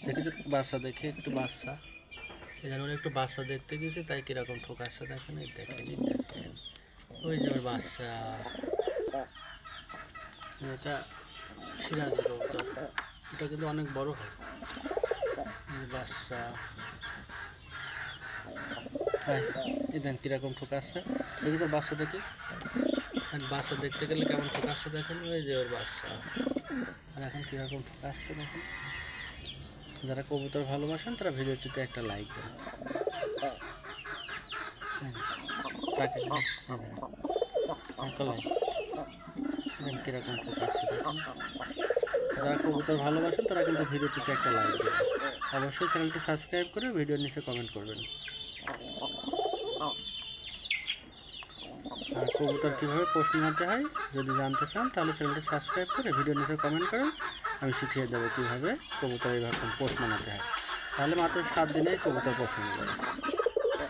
দেখি তো বাচ্চা, দেখে একটু বাচ্চা। এখানে একটু বাচ্চা দেখতে গেছি, তাই কীরকম ঠোকাচ্ছে দেখেন। এই দেখেন, দেখেন ওই যে আমার বাচ্চা। এটা সিরাজি কবুতর, এটা কিন্তু অনেক বড় হয়। বাচ্চা এই দেখেন কীরকম ঠোকাচ্ছে। দেখি তো বাচ্চা দেখি, বাচ্চা দেখতে গেলে কেমন ঠোকাচ্ছে দেখেন। ওই যে ওর বাচ্চা, আর এখন কীরকম ঠোকাচ্ছে দেখেন। যারা কবুতর ভালোবাসেন তারা ভিডিওটিতে একটা লাইক দেন। তাকে কীরকম ঠোকাচ্ছে দেখেন। যারা কবুতর ভালোবাসেন তারা কিন্তু ভিডিওটিতে একটা লাইক দেবেন। অবশ্যই চ্যানেলটি সাবস্ক্রাইব করে ভিডিওর নিচে কমেন্ট করবেন। আর কবুতর কীভাবে পোষ মানাতে হয় যদি জানতে চান তাহলে চ্যানেলটি সাবস্ক্রাইব করে ভিডিওর নিচে কমেন্ট করেন। আমি শিখিয়ে দেবো কীভাবে কবুতর এইভাবে পোষ মানাতে হয়। তাহলে মাত্র 7 দিনেই কবুতর পোষ মেনে যাবে।